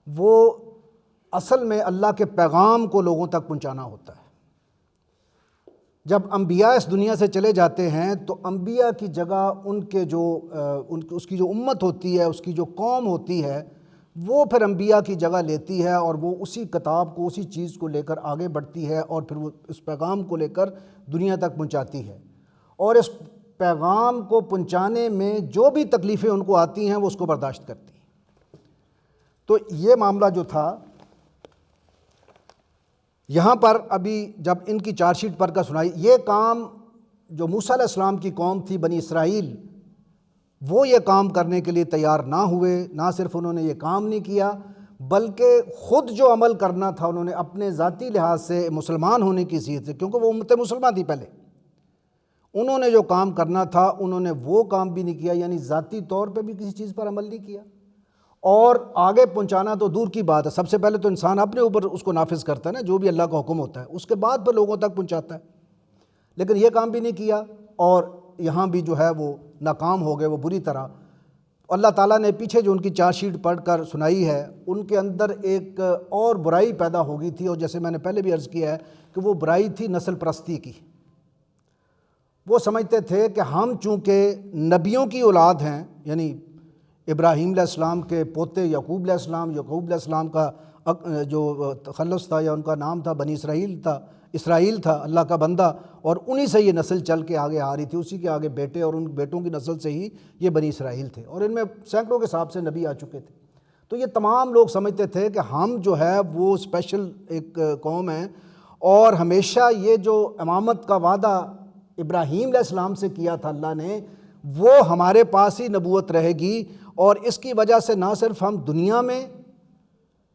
وہ اصل میں اللہ کے پیغام کو لوگوں تک پہنچانا ہوتا ہے۔ جب انبیاء اس دنیا سے چلے جاتے ہیں تو انبیاء کی جگہ ان کے جو اس کی جو امت ہوتی ہے، اس کی جو قوم ہوتی ہے، وہ پھر انبیاء کی جگہ لیتی ہے اور وہ اسی کتاب کو، اسی چیز کو لے کر آگے بڑھتی ہے اور پھر وہ اس پیغام کو لے کر دنیا تک پہنچاتی ہے، اور اس پیغام کو پہنچانے میں جو بھی تکلیفیں ان کو آتی ہیں وہ اس کو برداشت کرتی ہیں۔ تو یہ معاملہ جو تھا یہاں پر ابھی جب ان کی چارج شیٹ پڑھ کر سنائی، یہ کام جو موسیٰ علیہ السلام کی قوم تھی بنی اسرائیل، وہ یہ کام کرنے کے لیے تیار نہ ہوئے۔ نہ صرف انہوں نے یہ کام نہیں کیا بلکہ خود جو عمل کرنا تھا انہوں نے اپنے ذاتی لحاظ سے، مسلمان ہونے کی حیثیت سے، کیونکہ وہ امت مسلمہ تھی پہلے، انہوں نے جو کام کرنا تھا انہوں نے وہ کام بھی نہیں کیا، یعنی ذاتی طور پہ بھی کسی چیز پر عمل نہیں کیا۔ اور آگے پہنچانا تو دور کی بات ہے، سب سے پہلے تو انسان اپنے اوپر اس کو نافذ کرتا ہے نا، جو بھی اللہ کا حکم ہوتا ہے، اس کے بعد پھر لوگوں تک پہنچاتا ہے، لیکن یہ کام بھی نہیں کیا اور یہاں بھی جو ہے وہ ناکام ہو گئے وہ بری طرح۔ اللہ تعالیٰ نے پیچھے جو ان کی چارج شیٹ پڑھ کر سنائی ہے، ان کے اندر ایک اور برائی پیدا ہو گئی تھی، اور جیسے میں نے پہلے بھی عرض کیا ہے کہ وہ برائی تھی نسل پرستی کی۔ وہ سمجھتے تھے کہ ہم چونکہ نبیوں کی اولاد ہیں، یعنی ابراہیم علیہ السلام کے پوتے یعقوب علیہ السلام، یعقوب علیہ السلام کا جو تخلص تھا یا ان کا نام تھا بنی اسرائیل تھا، اللہ کا بندہ، اور انہی سے یہ نسل چل کے آگے آ رہی تھی، اسی کے آگے بیٹے اور ان بیٹوں کی نسل سے ہی یہ بنی اسرائیل تھے، اور ان میں سینکڑوں کے حساب سے نبی آ چکے تھے۔ تو یہ تمام لوگ سمجھتے تھے کہ ہم جو ہے وہ اسپیشل ایک قوم ہیں، اور ہمیشہ یہ جو امامت کا وعدہ ابراہیم علیہ السلام سے کیا تھا اللہ نے، وہ ہمارے پاس ہی نبوت رہے گی، اور اس کی وجہ سے نہ صرف ہم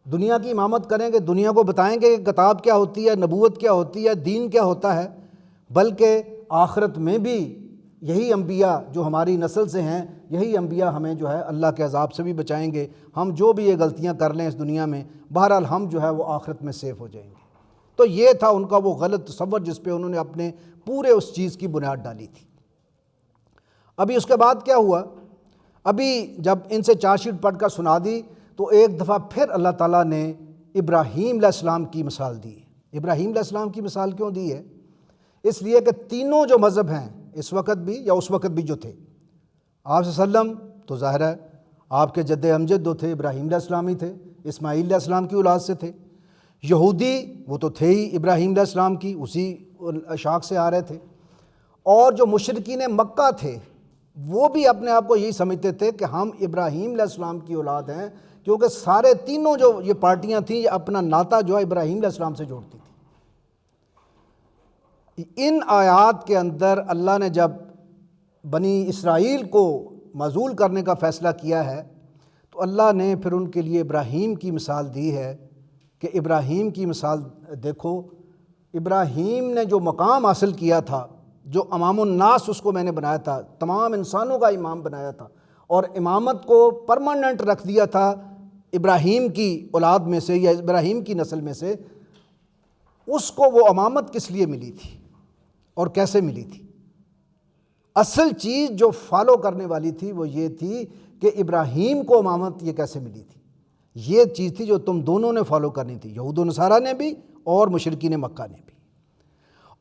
دنیا کی امامت کریں گے، دنیا کو بتائیں گے کہ کتاب کیا ہوتی ہے، نبوت کیا ہوتی ہے، دین کیا ہوتا ہے، بلکہ آخرت میں بھی یہی انبیاء جو ہماری نسل سے ہیں، یہی انبیاء ہمیں جو ہے اللہ کے عذاب سے بھی بچائیں گے۔ ہم جو بھی یہ غلطیاں کر لیں اس دنیا میں، بہرحال ہم جو ہے وہ آخرت میں سیف ہو جائیں گے۔ تو یہ تھا ان کا وہ غلط تصور جس پہ انہوں نے اپنے پورے اس چیز کی بنیاد ڈالی تھی۔ ابھی اس کے بعد کیا ہوا؟ ابھی جب ان سے چارج شیٹ پڑھ کر سنا دی تو ایک دفعہ پھر اللہ تعالیٰ نے ابراہیم علیہ السلام کی مثال دی۔ ابراہیم علیہ السلام کی مثال کیوں دی ہے؟ اس لیے کہ تینوں جو مذہب ہیں اس وقت بھی یا اس وقت بھی جو تھے، آپ صلی اللہ علیہ وسلم تو ظاہر ہے آپ کے جد امجد جو تھے ابراہیم علیہ السلام ہی تھے، اسماعیل علیہ السلام کی اولاد سے تھے۔ یہودی وہ تو تھے ہی ابراہیم علیہ السلام کی اسی شاخ سے آ رہے تھے، اور جو مشرکین مکہ تھے وہ بھی اپنے آپ کو یہی سمجھتے تھے کہ ہم ابراہیم علیہ السلام کی اولاد ہیں، کیونکہ سارے تینوں جو یہ پارٹیاں تھیں یہ اپنا ناطہ جو ہے ابراہیم علیہ السلام سے جوڑتی تھی۔ ان آیات کے اندر اللہ نے جب بنی اسرائیل کو معزول کرنے کا فیصلہ کیا ہے تو اللہ نے پھر ان کے لیے ابراہیم کی مثال دی ہے کہ ابراہیم کی مثال دیکھو، ابراہیم نے جو مقام حاصل کیا تھا، جو امام الناس اس کو میں نے بنایا تھا، تمام انسانوں کا امام بنایا تھا، اور امامت کو پرماننٹ رکھ دیا تھا ابراہیم کی اولاد میں سے یا ابراہیم کی نسل میں سے، اس کو وہ امامت کس لیے ملی تھی اور کیسے ملی تھی؟ اصل چیز جو فالو کرنے والی تھی وہ یہ تھی کہ ابراہیم کو امامت یہ کیسے ملی تھی، یہ چیز تھی جو تم دونوں نے فالو کرنی تھی، یہود و نصارہ نے بھی اور مشرکین مکہ نے بھی۔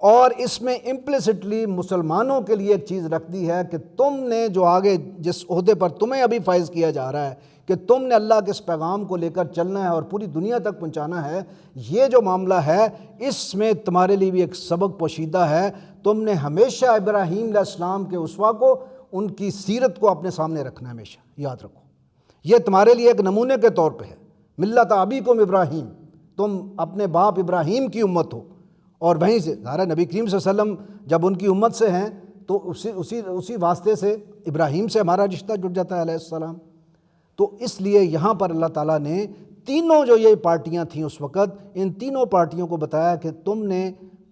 اور اس میں امپلیسٹلی مسلمانوں کے لیے ایک چیز رکھ دی ہے کہ تم نے جو آگے جس عہدے پر تمہیں ابھی فائز کیا جا رہا ہے کہ تم نے اللہ کے اس پیغام کو لے کر چلنا ہے اور پوری دنیا تک پہنچانا ہے، یہ جو معاملہ ہے اس میں تمہارے لیے بھی ایک سبق پوشیدہ ہے۔ تم نے ہمیشہ ابراہیم علیہ السلام کے اسوہ کو، ان کی سیرت کو اپنے سامنے رکھنا ہے، ہمیشہ یاد رکھو، یہ تمہارے لیے ایک نمونے کے طور پہ ہے۔ ملت ابیکم ابراہیم، تم اپنے باپ ابراہیم کی امت ہو، اور وہیں سے ظاہر نبی کریم صلی اللہ علیہ وسلم جب ان کی امت سے ہیں تو اسی واسطے سے ابراہیم سے ہمارا رشتہ جڑ جاتا ہے علیہ السلام۔ تو اس لیے یہاں پر اللہ تعالیٰ نے تینوں جو یہ پارٹیاں تھیں اس وقت، ان تینوں پارٹیوں کو بتایا کہ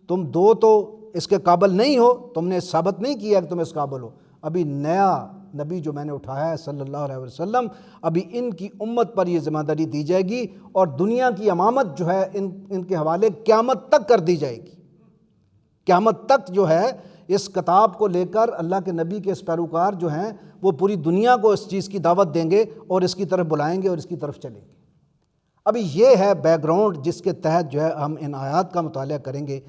تم دو تو اس کے قابل نہیں ہو، تم نے ثابت نہیں کیا کہ تم اس قابل ہو، ابھی نیا نبی جو میں نے اٹھایا ہے صلی اللہ علیہ وسلم، ابھی ان کی امت پر یہ ذمہ داری دی جائے گی، اور دنیا کی امامت جو ہے ان کے حوالے قیامت تک کر دی جائے گی۔ قیامت تک جو ہے اس کتاب کو لے کر اللہ کے نبی کے اس پیروکار جو ہیں وہ پوری دنیا کو اس چیز کی دعوت دیں گے اور اس کی طرف بلائیں گے اور اس کی طرف چلیں گے۔ ابھی یہ ہے بیک گراؤنڈ جس کے تحت جو ہے ہم ان آیات کا مطالعہ کریں گے۔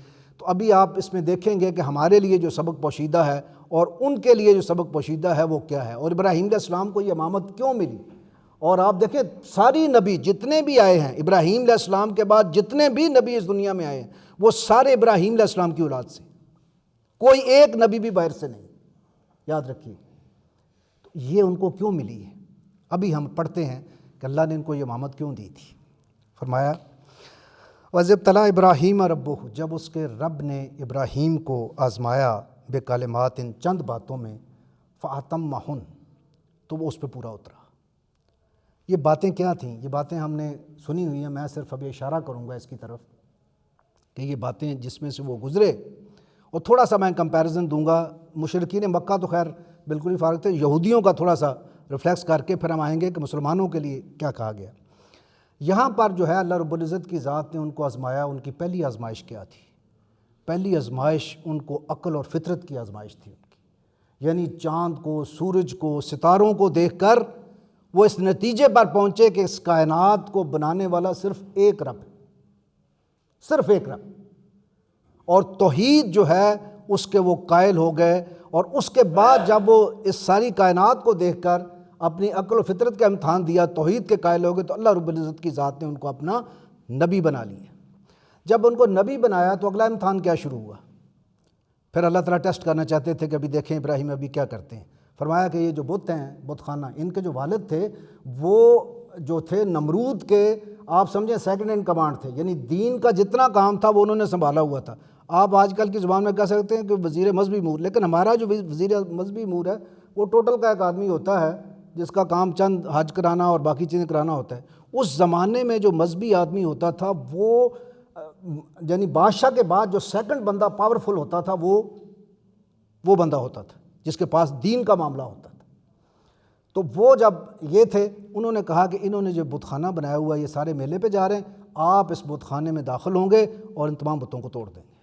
تو ابھی آپ اس میں دیکھیں گے کہ ہمارے لیے جو سبق پوشیدہ ہے اور ان کے لیے جو سبق پوشیدہ ہے وہ کیا ہے، اور ابراہیم علیہ السلام کو یہ امامت کیوں ملی۔ اور آپ دیکھیں ساری نبی جتنے بھی آئے ہیں، ابراہیم علیہ السلام کے بعد جتنے بھی نبی اس دنیا میں آئے ہیں وہ سارے ابراہیم علیہ السلام کی اولاد سے، کوئی ایک نبی بھی باہر سے نہیں، یاد رکھیے۔ تو یہ ان کو کیوں ملی ہے، ابھی ہم پڑھتے ہیں کہ اللہ نے ان کو یہ امامت کیوں دی تھی۔ فرمایا وَإِذِ ابْتَلَىٰ ابراہیم رَبُّهُ، جب اس کے رب نے ابراہیم کو آزمایا بکلمات، چند باتوں میں، فَأَتَمَّهُنَّ، تو وہ اس پہ پورا اترا۔ یہ باتیں کیا تھیں؟ یہ باتیں ہم نے سنی ہوئی ہیں، میں صرف ابھی اشارہ کروں گا اس کی طرف کہ یہ باتیں جس میں سے وہ گزرے، اور تھوڑا سا میں کمپیریزن دوں گا۔ مشرکین مکہ تو خیر بالکل ہی فارغ تھے، یہودیوں کا تھوڑا سا ریفلیکس کر کے پھر ہم آئیں گے کہ مسلمانوں کے لیے کیا کہا گیا۔ یہاں پر جو ہے اللہ رب العزت کی ذات نے ان کو آزمایا۔ ان کی پہلی آزمائش کیا تھی؟ پہلی آزمائش ان کو عقل اور فطرت کی آزمائش تھی ان کی، یعنی چاند کو، سورج کو، ستاروں کو دیکھ کر وہ اس نتیجے پر پہنچے کہ اس کائنات کو بنانے والا صرف ایک رب ہے، صرف ایک رب، اور توحید جو ہے اس کے وہ قائل ہو گئے۔ اور اس کے بعد جب وہ اس ساری کائنات کو دیکھ کر اپنی عقل و فطرت کا امتحان دیا، توحید کے قائل ہو گئے، تو اللہ رب العزت کی ذات نے ان کو اپنا نبی بنا لیا۔ جب ان کو نبی بنایا تو اگلا امتحان کیا شروع ہوا؟ پھر اللہ تعالیٰ ٹیسٹ کرنا چاہتے تھے کہ ابھی دیکھیں ابراہیم ابھی کیا کرتے ہیں۔ فرمایا کہ یہ جو بت ہیں، بت خانہ، ان کے جو والد تھے وہ جو تھے نمرود کے، آپ سمجھیں سیکنڈ ان کمانڈ تھے، یعنی دین کا جتنا کام تھا وہ انہوں نے سنبھالا ہوا تھا۔ آپ آج کل کی زبان میں کہہ سکتے ہیں کہ وزیر مذہبی امور، لیکن ہمارا جو وزیر مذہبی امور ہے وہ ٹوٹل کا ایک آدمی ہوتا ہے جس کا کام چند حج کرانا اور باقی چیزیں کرانا ہوتا ہے۔ اس زمانے میں جو مذہبی آدمی ہوتا تھا وہ یعنی بادشاہ کے بعد جو سیکنڈ بندہ پاورفل ہوتا تھا وہ بندہ ہوتا تھا جس کے پاس دین کا معاملہ ہوتا تھا۔ تو وہ جب یہ تھے، انہوں نے کہا کہ انہوں نے جو بت خانہ بنایا ہوا ہے، یہ سارے میلے پہ جا رہے ہیں، آپ اس بت خانے میں داخل ہوں گے اور ان تمام بتوں کو توڑ دیں گے،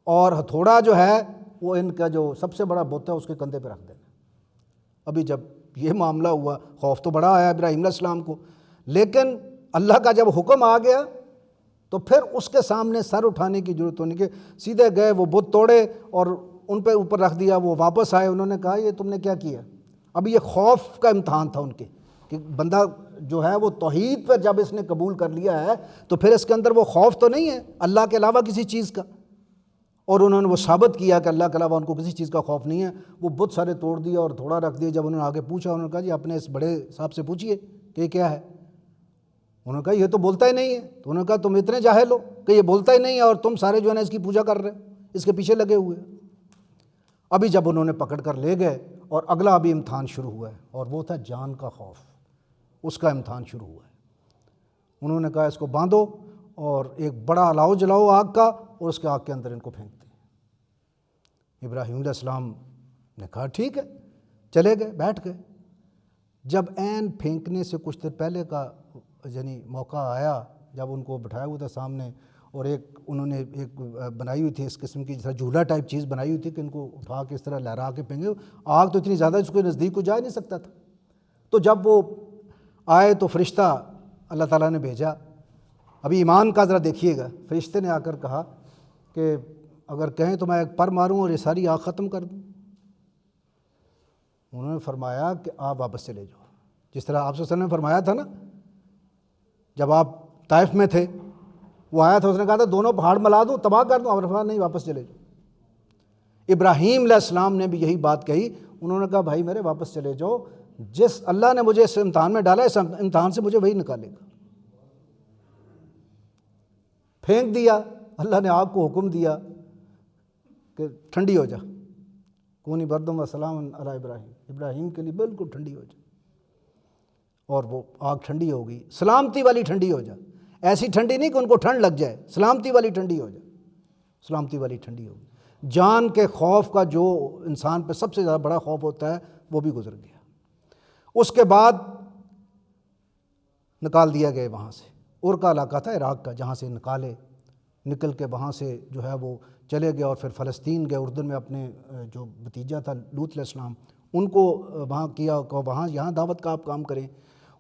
اور ہتھوڑا جو ہے وہ ان کا جو سب سے بڑا بت ہے اس کے کندھے پہ رکھ دیں گے۔ ابھی جب یہ معاملہ ہوا، خوف تو بڑا آیا ابراہیم علیہ السلام کو، لیکن اللہ کا جب حکم آ گیا تو پھر اس کے سامنے سر اٹھانے کی ضرورت ہونے کے، سیدھے گئے، وہ بت توڑے اور ان پہ اوپر رکھ دیا۔ وہ واپس آئے، انہوں نے کہا یہ تم نے کیا کیا؟ اب یہ خوف کا امتحان تھا ان کے کہ بندہ جو ہے وہ توحید پر جب اس نے قبول کر لیا ہے تو پھر اس کے اندر وہ خوف تو نہیں ہے اللہ کے علاوہ کسی چیز کا، اور انہوں نے وہ ثابت کیا کہ اللہ کے علاوہ ان کو کسی چیز کا خوف نہیں ہے۔ وہ بت سارے توڑ دیا اور تھوڑا رکھ دیا۔ جب انہوں نے آگے پوچھا، انہوں نے کہا جی اپنے اس بڑے صاحب سے پوچھیے کہ یہ کیا ہے۔ انہوں نے کہا یہ تو بولتا ہی نہیں ہے۔ تو انہوں نے کہا تم اتنے جاہل ہو کہ یہ بولتا ہی نہیں ہے اور تم سارے جو ہے نا اس کی پوجا کر رہے ہو، اس کے پیچھے لگے ہوئے۔ ابھی جب انہوں نے پکڑ کر لے گئے اور اگلا ابھی امتحان شروع ہوا ہے، اور وہ تھا جان کا خوف، اس کا امتحان شروع ہوا ہے۔ انہوں نے کہا اس کو باندھو اور ایک بڑا الاؤ جلاؤ آگ کا، اور اس کے آگ کے اندر ان کو پھینک دیں۔ ابراہیم علیہ السلام نے کہا ٹھیک ہے، چلے گئے، بیٹھ گئے۔ جب عین پھینکنے سے کچھ دیر پہلے کا یعنی موقع آیا، جب ان کو بٹھایا ہوا تھا سامنے، اور ایک انہوں نے ایک بنائی ہوئی تھی اس قسم کی، جیسا جھولا ٹائپ چیز بنائی ہوئی تھی کہ ان کو اٹھا کے اس طرح لہرا کے پھینگے۔ آگ تو اتنی زیادہ اس کے نزدیک کو جا ہی نہیں سکتا تھا۔ تو جب وہ آئے تو فرشتہ اللہ تعالیٰ نے بھیجا۔ ابھی ایمان کا ذرا دیکھیے گا، فرشتے نے آ کر کہا کہ اگر کہیں تو میں ایک پر ماروں اور یہ ساری آگ ختم کر دوں۔ انہوں نے فرمایا کہ آپ واپس چلے جاؤ، جس طرح آپ صلی اللہ علیہ وسلم نے فرمایا تھا نا، جب آپ طائف میں تھے، وہ آیا تھا، اس نے کہا تھا دونوں پہاڑ ملا دوں، تباہ کر دوں، آپ نے فرمایا نہیں، واپس چلے جاؤ۔ ابراہیم علیہ السلام نے بھی یہی بات کہی۔ انہوں نے کہا بھائی میرے واپس چلے جاؤ، جس اللہ نے مجھے اس امتحان میں ڈالا، اس امتحان سے مجھے وہی نکالے گا۔ پھینک دیا۔ اللہ نے آگ کو حکم دیا کہ ٹھنڈی ہو جا، کونی بردم و سلام علی ابراہیم، ابراہیم کے لیے بالکل ٹھنڈی ہو جا، اور وہ آگ ٹھنڈی ہو گئی، سلامتی والی ٹھنڈی ہو جا، ایسی ٹھنڈی نہیں کہ ان کو ٹھنڈ لگ جائے، سلامتی والی ٹھنڈی ہو جا، سلامتی والی ٹھنڈی ہو گئی۔ جان کے خوف کا جو انسان پہ سب سے زیادہ بڑا خوف ہوتا ہے وہ بھی گزر گیا۔ اس کے بعد نکال دیا گئے وہاں سے، اور کا علاقہ تھا عراق کا، جہاں سے نکل کے وہاں سے جو ہے وہ چلے گئے، اور پھر فلسطین گئے، اردن میں اپنے جو بھتیجا تھا لوط علیہ السلام ان کو وہاں کیا، وہاں یہاں دعوت کا آپ کام کریں۔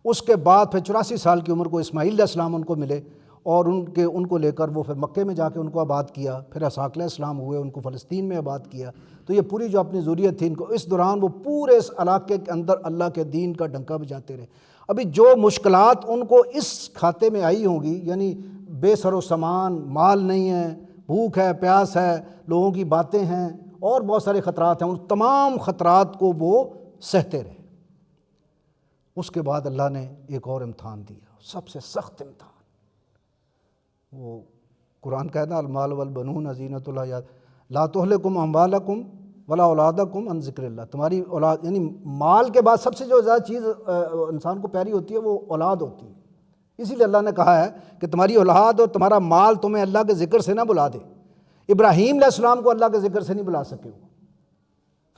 اس کے بعد پھر 84 سال کی عمر کو اسماعیل علیہ السلام ان کو ملے، اور ان کو لے کر وہ پھر مکے میں جا کے ان کو آباد کیا، پھر اسحاق علیہ السلام ہوئے، ان کو فلسطین میں آباد کیا۔ تو یہ پوری جو اپنی ذریت تھی ان کو، اس دوران وہ پورے اس علاقے کے اندر اللہ کے دین کا ڈنکا بجاتے رہے۔ ابھی جو مشکلات ان کو اس کھاتے میں آئی ہوں گی، یعنی بے سر و سامان، مال نہیں ہے، بھوک ہے، پیاس ہے، لوگوں کی باتیں ہیں، اور بہت سارے خطرات ہیں، ان تمام خطرات کو وہ سہتے رہے۔ اس کے بعد اللہ نے ایک اور امتحان دیا، سب سے سخت امتحان۔ وہ قرآن کہتا ہے المال والبنون زینۃ الحیات لا تہلکم اموالکم ولا اولادکم عن ذکر اللہ۔ تمہاری اولاد، یعنی مال کے بعد سب سے جو زیادہ چیز انسان کو پیاری ہوتی ہے وہ اولاد ہوتی ہے۔ اسی لیے اللہ نے کہا ہے کہ تمہاری اولاد اور تمہارا مال تمہیں اللہ کے ذکر سے نہ بلا دے۔ ابراہیم علیہ السلام کو اللہ کے ذکر سے نہیں بلا سکے، وہ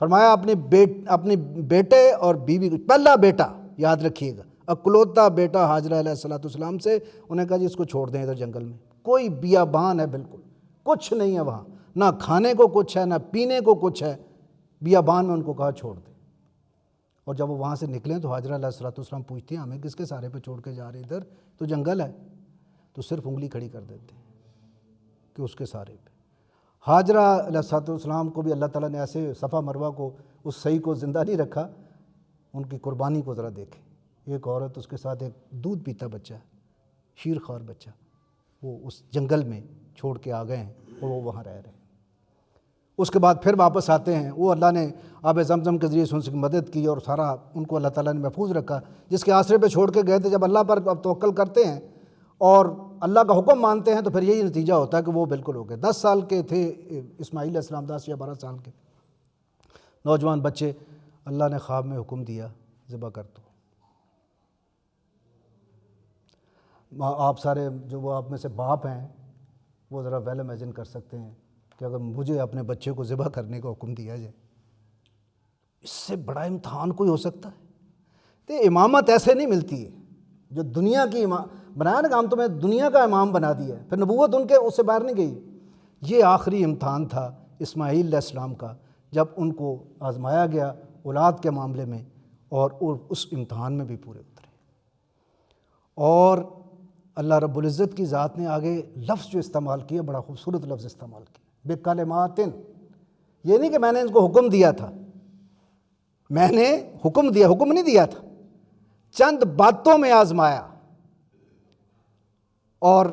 فرمایا اپنے بیٹے اور بیوی کو، پہلا بیٹا یاد رکھیے گا، اکلوتا بیٹا حاجرہ علیہ السلام سے، انہیں کہا جی اس کو چھوڑ دیں ادھر جنگل میں، کوئی بیابان ہے، بالکل کچھ نہیں ہے وہاں، نہ کھانے کو کچھ ہے نہ پینے کو کچھ ہے، بیابان میں ان کو کہا چھوڑ دیں۔ اور جب وہ وہاں سے نکلیں تو حاجرہ علیہ السلام پوچھتے ہیں ہمیں کس کے سہارے پہ چھوڑ کے جا رہے، ادھر تو جنگل ہے، تو صرف انگلی کھڑی کر دیتے ہیں کہ اس کے سہارے پہ۔ حاجرہ علیہ السلام کو بھی اللہ تعالیٰ نے ایسے صفا مروہ کو، اس صحیح کو زندہ نہیں رکھا۔ ان کی قربانی کو ذرا دیکھیں، ایک عورت، اس کے ساتھ ایک دودھ پیتا بچہ، شیر خوار بچہ، وہ اس جنگل میں چھوڑ کے آ گئے ہیں اور وہ وہاں رہ رہے ہیں۔ اس کے بعد پھر واپس آتے ہیں، وہ اللہ نے آب زمزم کے ذریعے سے ان کی مدد کی اور سارا ان کو اللہ تعالیٰ نے محفوظ رکھا۔ جس کے آسرے پہ چھوڑ کے گئے تھے، جب اللہ پر اب توکل کرتے ہیں اور اللہ کا حکم مانتے ہیں تو پھر یہی نتیجہ ہوتا ہے کہ وہ بالکل ہو گئے۔ 10 سال کے تھے اسماعیل علیہ السلام، 10 یا 12 سال کے نوجوان بچے، اللہ نے خواب میں حکم دیا ذبح کر دو۔ آپ سارے جو وہ آپ میں سے باپ ہیں وہ ذرا ویل امیجن کر سکتے ہیں کہ اگر مجھے اپنے بچے کو ذبح کرنے کا حکم دیا جائے، اس سے بڑا امتحان کوئی ہو سکتا ہے؟ تو امامت ایسے نہیں ملتی ہے جو دنیا کی بنایا نا کہ ہم تمہیں دنیا کا امام بنا دیا ہے، پھر نبوت ان کے اس سے باہر نہیں گئی۔ یہ آخری امتحان تھا اسماعیل علیہ السلام کا، جب ان کو آزمایا گیا اولاد کے معاملے میں، اور اس امتحان میں بھی پورے اترے۔ اور اللہ رب العزت کی ذات نے آگے لفظ جو استعمال کیا، بڑا خوبصورت لفظ استعمال کیا، بکلمات۔ یہ نہیں کہ میں نے ان کو حکم دیا تھا، میں نے حکم نہیں دیا تھا، چند باتوں میں آزمایا۔ اور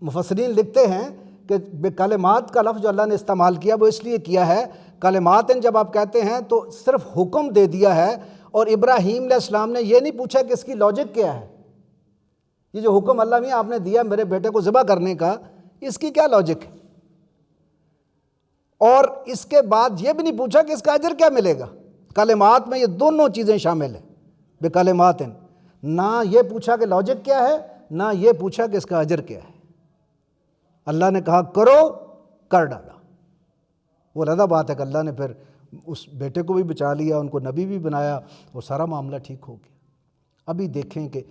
مفسرین لکھتے ہیں کہ بکلمات کا لفظ جو اللہ نے استعمال کیا وہ اس لیے کیا ہے، کلمات جب آپ کہتے ہیں تو صرف حکم دے دیا ہے، اور ابراہیم علیہ السلام نے یہ نہیں پوچھا کہ اس کی لاجک کیا ہے، یہ جو حکم اللہ میاں آپ نے دیا میرے بیٹے کو ذبح کرنے کا، اس کی کیا لاجک ہے؟ اور اس کے بعد یہ بھی نہیں پوچھا کہ اس کا اجر کیا ملے گا۔ کلمات میں یہ دونوں چیزیں شامل ہیں، بکلمات۔ نہ یہ پوچھا کہ لاجک کیا ہے، نہ یہ پوچھا کہ اس کا اجر کیا ہے۔ اللہ نے کہا کرو، کر ڈالا۔ وہ علیحدہ بات ہے کہ اللہ نے پھر اس بیٹے کو بھی بچا لیا، ان کو نبی بھی بنایا، اور سارا معاملہ ٹھیک ہو گیا۔ ابھی دیکھیں کہ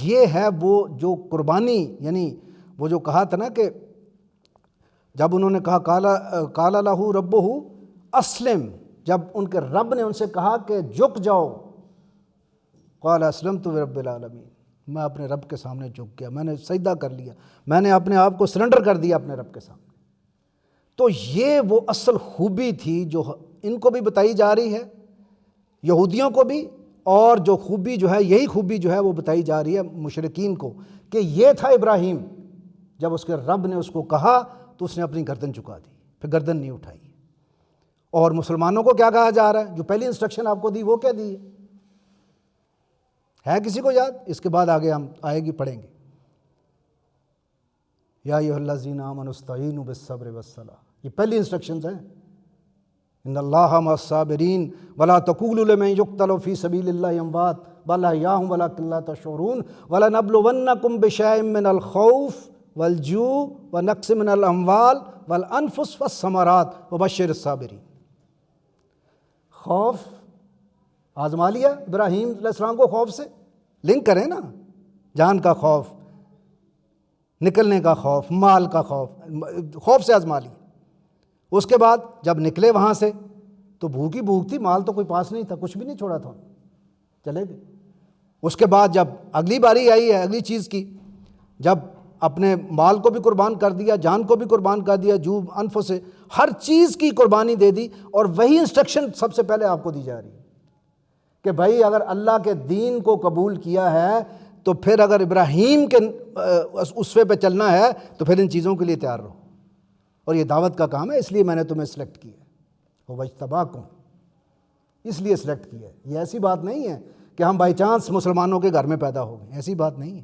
یہ ہے وہ جو قربانی، یعنی وہ جو کہا تھا نا کہ جب انہوں نے کہا قال لہ ربہ اسلم، جب ان کے رب نے ان سے کہا کہ جھک جاؤ، قال اسلمت لرب العالمین، میں اپنے رب کے سامنے جھک گیا، میں نے سجدہ کر لیا، میں نے اپنے آپ کو سرنڈر کر دیا اپنے رب کے سامنے۔ تو یہ وہ اصل خوبی تھی جو ان کو بھی بتائی جا رہی ہے، یہودیوں کو بھی، اور جو خوبی جو ہے، یہی خوبی جو ہے وہ بتائی جا رہی ہے مشرکین کو، کہ یہ تھا ابراہیم، جب اس کے رب نے اس کو کہا تو اس نے اپنی گردن جھکا دی، پھر گردن نہیں اٹھائی۔ اور مسلمانوں کو کیا کہا جا رہا ہے؟ جو پہلی انسٹرکشن آپ کو دی وہ کیا دی ہے کسی کو یاد؟ اس کے بعد آگے ہم آئے گی پڑھیں گے، یا ایھا الذین آمنوا استعینوا بالصبر والصلاۃ، یہ پہلی انسٹرکشنز ہیں۔ ان اللہ مع الصابرین ولا تقولوا لمن یقتل فی سبیل اللہ اموات بل احیاء ولکن لا تشعرون ولنبلونکم بشیء من الخوف والجوع ونقص من الاموال والانفس والثمرات وبشر الصابرین۔ خوف آزما لیا ابراہیم علیہ السلام کو، خوف سے لنک کریں نا، جان کا خوف، نکلنے کا خوف، مال کا خوف، خوف سے آزما لی۔ اس کے بعد جب نکلے وہاں سے تو بھوک ہی بھوک تھی، مال تو کوئی پاس نہیں تھا، کچھ بھی نہیں چھوڑا تھا، چلے گئے۔ اس کے بعد جب اگلی باری آئی ہے اگلی چیز کی، جب اپنے مال کو بھی قربان کر دیا، جان کو بھی قربان کر دیا، جو انف سے ہر چیز کی قربانی دے دی، اور وہی انسٹرکشن سب سے پہلے آپ کو دی جا رہی ہے کہ بھائی اگر اللہ کے دین کو قبول کیا ہے تو پھر اگر ابراہیم کے اسوے پہ چلنا ہے تو پھر ان چیزوں کے لیے تیار رہو، اور یہ دعوت کا کام ہے، اس لیے میں نے تمہیں سلیکٹ کیا ہے، وَاجْتَبَاكُمْ، اس لیے سلیکٹ کیا ہے۔ یہ ایسی بات نہیں ہے کہ ہم بائی چانس مسلمانوں کے گھر میں پیدا ہو گئے، ایسی بات نہیں ہے۔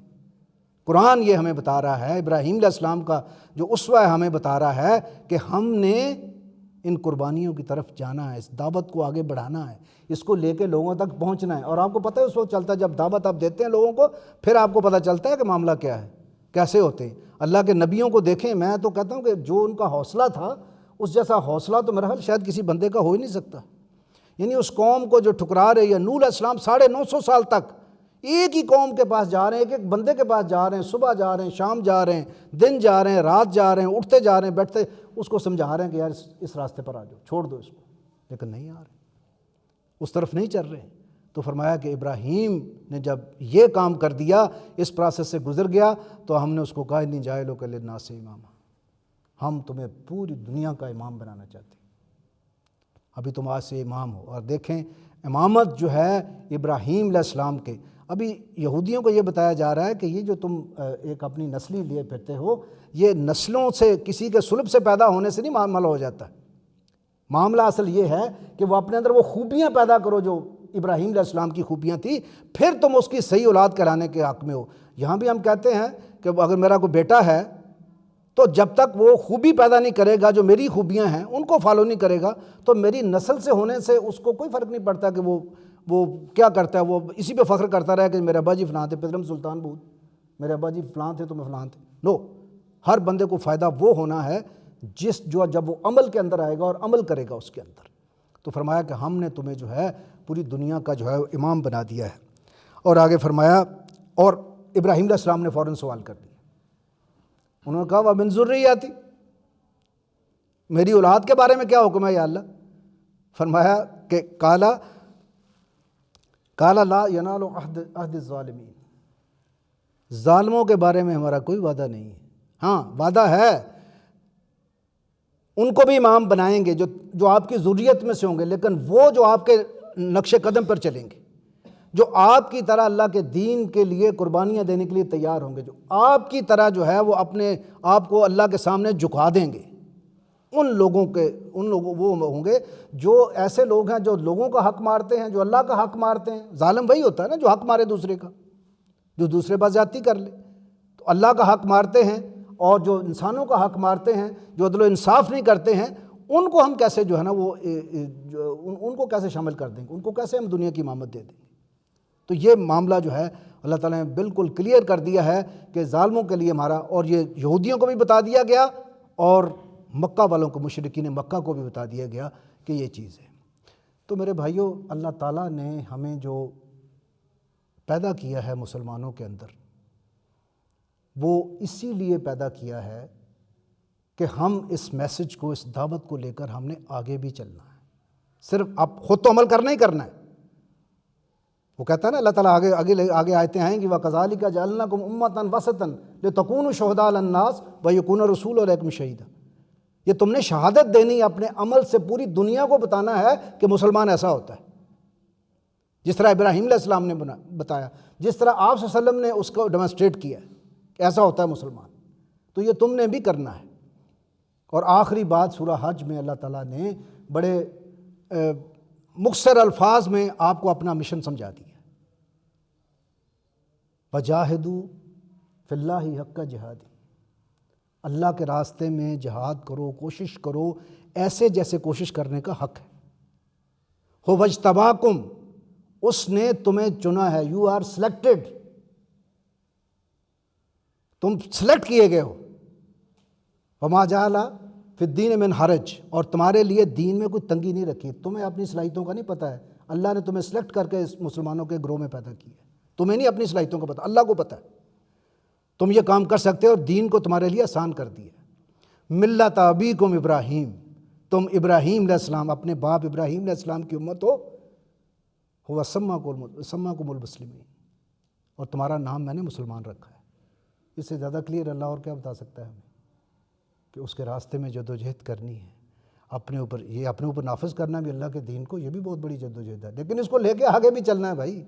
قرآن یہ ہمیں بتا رہا ہے، ابراہیم علیہ السلام کا جو اسوہ ہے ہمیں بتا رہا ہے کہ ہم نے ان قربانیوں کی طرف جانا ہے، اس دعوت کو آگے بڑھانا ہے، اس کو لے کے لوگوں تک پہنچنا ہے۔ اور آپ کو پتہ ہے اس وقت چلتا ہے جب دعوت آپ دیتے ہیں لوگوں کو، پھر آپ کو پتہ چلتا ہے کہ معاملہ کیا ہے، کیسے ہوتے ہیں۔ اللہ کے نبیوں کو دیکھیں، میں تو کہتا ہوں کہ جو ان کا حوصلہ تھا اس جیسا حوصلہ تو میرا خیال شاید کسی بندے کا ہو ہی نہیں سکتا۔ یعنی اس قوم کو جو ٹھکرا رہے، یا نوح علیہ السلام 950 سال تک ایک ہی قوم کے پاس جا رہے ہیں، ایک ایک بندے کے پاس جا رہے ہیں، صبح جا رہے ہیں، شام جا رہے ہیں، دن جا رہے ہیں، رات جا رہے ہیں، اٹھتے جا رہے ہیں، بیٹھتے، اس کو سمجھا رہے ہیں کہ یار اس راستے پر آ جاؤ، چھوڑ دو اس کو، لیکن نہیں آ رہے، اس طرف نہیں چل رہے۔ تو فرمایا کہ ابراہیم نے جب یہ کام کر دیا، اس پروسیس سے گزر گیا، تو ہم نے اس کو کہا انی جاعلک للناس اماما، ہم تمہیں پوری دنیا کا امام بنانا چاہتے ہیں، ابھی تم آج سے امام ہو۔ اور دیکھیں امامت جو ہے ابراہیم علیہ السلام کے، ابھی یہودیوں کو یہ بتایا جا رہا ہے کہ یہ جو تم ایک اپنی نسلی لیے پھرتے ہو، یہ نسلوں سے کسی کے صلب سے پیدا ہونے سے نہیں معاملہ ہو جاتا۔ معاملہ اصل یہ ہے کہ وہ اپنے اندر وہ خوبیاں پیدا کرو جو ابراہیم علیہ السلام کی خوبیاں تھیں، پھر تم اس کی صحیح اولاد کرانے کے حق میں ہو۔ یہاں بھی ہم کہتے ہیں کہ اگر میرا کوئی بیٹا ہے تو جب تک وہ خوبی پیدا نہیں کرے گا جو میری خوبیاں ہیں ان کو فالو نہیں کرے گا، تو میری نسل سے ہونے سے اس کو کوئی فرق نہیں پڑتا کہ وہ کیا کرتا ہے، وہ اسی پہ فخر کرتا رہا کہ میرے ابا جی فلاں تھے، پدرم سلطان بود، میرے ابا جی فلاں تھے تو میں فلاں تھے۔ نو، ہر بندے کو فائدہ وہ ہونا ہے جب وہ عمل کے اندر آئے گا اور عمل کرے گا اس کے اندر۔ تو فرمایا کہ ہم نے تمہیں جو ہے پوری دنیا کا جو ہے امام بنا دیا ہے۔ اور آگے فرمایا، اور ابراہیم علیہ السلام نے فوراً سوال کر دیا، انہوں نے کہا وَمِن ذُرِّيَّتِي، میری اولاد کے بارے میں کیا حکم ہے یا اللہ؟ فرمایا کہ قَالَ لَا يَنَالُ عَهْدِ الظَّالِمِينَ، ظالموں کے بارے میں ہمارا کوئی وعدہ نہیں ہے، ہاں وعدہ ہے ان کو بھی امام بنائیں گے جو آپ کی ذریت میں سے ہوں گے، لیکن وہ جو آپ کے نقش قدم پر چلیں گے، جو آپ کی طرح اللہ کے دین کے لیے قربانیاں دینے کے لیے تیار ہوں گے، جو آپ کی طرح جو ہے وہ اپنے آپ کو اللہ کے سامنے جھکا دیں گے، ان لوگوں وہ ہوں گے جو ایسے لوگ ہیں جو لوگوں کا حق مارتے ہیں، جو اللہ کا حق مارتے ہیں۔ ظالم وہی ہوتا ہے نا جو حق مارے دوسرے کا، جو دوسرے پر زیادتی کر لے۔ تو اللہ کا حق مارتے ہیں اور جو انسانوں کا حق مارتے ہیں، جو عدل و انصاف نہیں کرتے ہیں، ان کو ہم کیسے جو ہے نا وہ ان کو کیسے شامل کر دیں گے، ان کو کیسے ہم دنیا کی امامت دے دیں گے۔ تو یہ معاملہ جو ہے اللہ تعالیٰ نے بالکل کلیئر کر دیا ہے کہ ظالموں کے لیے ہمارا، اور یہ یہودیوں کو بھی بتا دیا گیا اور مکہ والوں کو، مشرکین مکہ کو بھی بتا دیا گیا کہ یہ چیز ہے۔ تو میرے بھائیوں، اللہ تعالیٰ نے ہمیں جو پیدا کیا ہے مسلمانوں کے اندر، وہ اسی لیے پیدا کیا ہے کہ ہم اس میسج کو، اس دعوت کو لے کر ہم نے آگے بھی چلنا ہے۔ صرف اب خود تو عمل کرنا ہی کرنا ہے۔ وہ کہتا ہے نا اللہ تعالیٰ آگے آیتیں آئیں گی، وَكَذَلِكَ جَعَلْنَاكُمْ أُمَّةً وَسَطًا لِتَكُونُوا شُهَدَاءَ عَلَى النَّاسِ وَيَكُونَ الرَّسُولُ عَلَيْكُمْ شَهِيدًا۔ یہ تم نے شہادت دینی، اپنے عمل سے پوری دنیا کو بتانا ہے کہ مسلمان ایسا ہوتا ہے، جس طرح ابراہیم علیہ السلام نے بتایا، جس طرح آپ صلی اللہ علیہ وسلم نے اس کو ڈیمونسٹریٹ کیا کہ ایسا ہوتا ہے مسلمان۔ تو یہ تم نے بھی کرنا ہے۔ اور آخری بات سورہ حج میں اللہ تعالیٰ نے بڑے مختصر الفاظ میں آپ کو اپنا مشن سمجھا دیا، وَجَاهِدُوا فِي اللَّهِ حَقَّ جِهَادِهِ، اللہ کے راستے میں جہاد کرو، کوشش کرو ایسے جیسے کوشش کرنے کا حق ہے۔ هُوَ اجْتَبَاكُمْ، اس نے تمہیں چنا ہے، یو آر سلیکٹڈ، تم سلیکٹ کیے گئے ہو۔ وَمَا جَعَلَ فِي الدِّينِ مِنْ حَرَجٍ، اور تمہارے لیے دین میں کوئی تنگی نہیں رکھی۔ تمہیں اپنی صلاحیتوں کا نہیں پتہ ہے، اللہ نے تمہیں سلیکٹ کر کے اس مسلمانوں کے گروہ میں پیدا کیا ہے، تمہیں نہیں اپنی صلاحیتوں کا پتہ، اللہ کو پتہ ہے تم یہ کام کر سکتے ہو، اور دین کو تمہارے لیے آسان کر دیا۔ ملت ابیکم ابراہیم، تم ابراہیم علیہ السلام، اپنے باپ ابراہیم علیہ السلام کی امت ہو۔ ہوا سماکم المسلمین، اور تمہارا نام میں نے مسلمان رکھا ہے۔ اس سے زیادہ کلیئر اللہ اور کیا بتا سکتا ہے ہمیں کہ اس کے راستے میں جدوجہد کرنی ہے، اپنے اوپر نافذ کرنا بھی اللہ کے دین کو، یہ بھی بہت بڑی جدوجہد ہے، لیکن اس کو لے کے آگے بھی چلنا ہے بھائی۔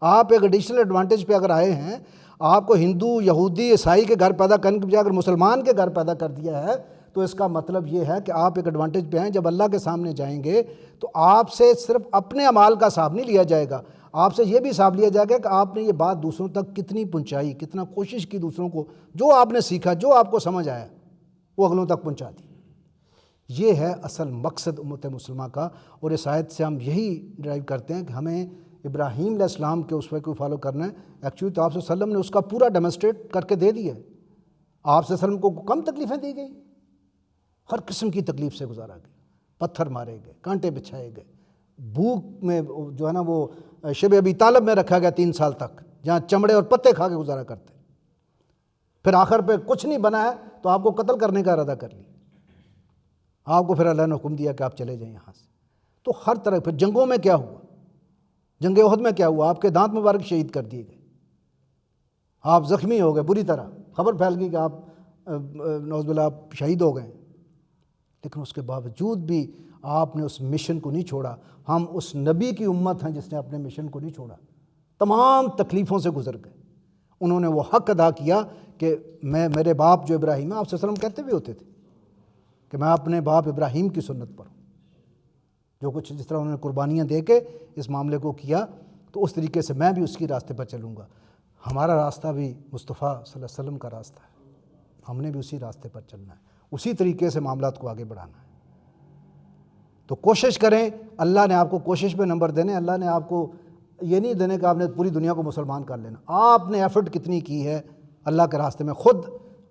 آپ ایک ایڈیشنل ایڈوانٹیج پہ اگر آئے ہیں، آپ کو ہندو، یہودی، عیسائی کے گھر پیدا کرنے کے بجائے اگر مسلمان کے گھر پیدا کر دیا ہے، تو اس کا مطلب یہ ہے کہ آپ ایک ایڈوانٹیج پہ ہیں۔ جب اللہ کے سامنے جائیں گے تو آپ سے صرف اپنے اعمال کا حساب نہیں لیا جائے گا، آپ سے یہ بھی حساب لیا جائے گا کہ آپ نے یہ بات دوسروں تک کتنی پہنچائی، کتنا کوشش کی دوسروں کو، جو آپ نے سیکھا، جو آپ کو سمجھ آیا وہ اگلوں تک پہنچا دی۔ یہ ہے اصل مقصد امت مسلمہ کا، اور اس آیت سے ہم یہی ڈرائیو کرتے ہیں کہ ہمیں ابراہیم علیہ السلام کے اسوے کو فالو کرنا ہے۔ ایکچولی تو آپ صلی اللہ علیہ وسلم نے اس کا پورا ڈیمونسٹریٹ کر کے دے دیا ہے۔ آپ صلی اللہ علیہ وسلم کو کم تکلیفیں دی گئی، ہر قسم کی تکلیف سے گزارا گیا، پتھر مارے گئے، کانٹے بچھائے گئے، بھوک میں جو ہے نا وہ شب ابی طالب میں رکھا گیا 3 سال تک، جہاں چمڑے اور پتے کھا کے گزارا کرتے۔ پھر آخر پہ کچھ نہیں بنا ہے تو آپ کو قتل کرنے کا ارادہ کر لیا، آپ کو پھر اللہ نے حکم دیا کہ آپ چلے جائیں یہاں سے۔ تو ہر طرح پھر جنگوں میں کیا ہوا، جنگ احد میں کیا ہوا، آپ کے دانت مبارک شہید کر دیے گئے، آپ زخمی ہو گئے بری طرح، خبر پھیل گئی کہ آپ نعوذ باللہ آپ شہید ہو گئے، لیکن اس کے باوجود بھی آپ نے اس مشن کو نہیں چھوڑا۔ ہم اس نبی کی امت ہیں جس نے اپنے مشن کو نہیں چھوڑا، تمام تکلیفوں سے گزر گئے۔ انہوں نے وہ حق ادا کیا کہ میرے باپ جو ابراہیم ہے، آپ صلی اللہ علیہ وسلم کہتے بھی ہوتے تھے کہ میں اپنے باپ ابراہیم کی سنت پر ہوں۔ جو کچھ جس طرح انہوں نے قربانیاں دے کے اس معاملے کو کیا، تو اس طریقے سے میں بھی اس کی راستے پر چلوں گا۔ ہمارا راستہ بھی مصطفیٰ صلی اللہ علیہ وسلم کا راستہ ہے، ہم نے بھی اسی راستے پر چلنا ہے، اسی طریقے سے معاملات کو آگے بڑھانا ہے۔ تو کوشش کریں، اللہ نے آپ کو کوشش پہ نمبر دینے، اللہ نے آپ کو یہ نہیں دینے کہ آپ نے پوری دنیا کو مسلمان کر لینا۔ آپ نے ایفرٹ کتنی کی ہے اللہ کے راستے میں، خود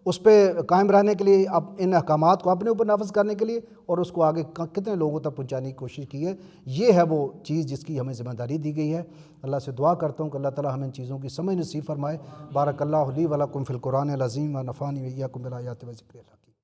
اس پہ قائم رہنے کے لیے، ان احکامات کو اپنے اوپر نافذ کرنے کے لیے، اور اس کو آگے کتنے لوگوں تک پہنچانے کی کوشش کی ہے۔ یہ ہے وہ چیز جس کی ہمیں ذمہ داری دی گئی ہے۔ اللہ سے دعا کرتا ہوں کہ اللہ تعالی ہمیں ان چیزوں کی سمجھ نصیب فرمائے۔ بارک اللہ لی و لکم فی القرآن العظیم و نفعنی و ایاکم بالآیات و ذکر الحکیم۔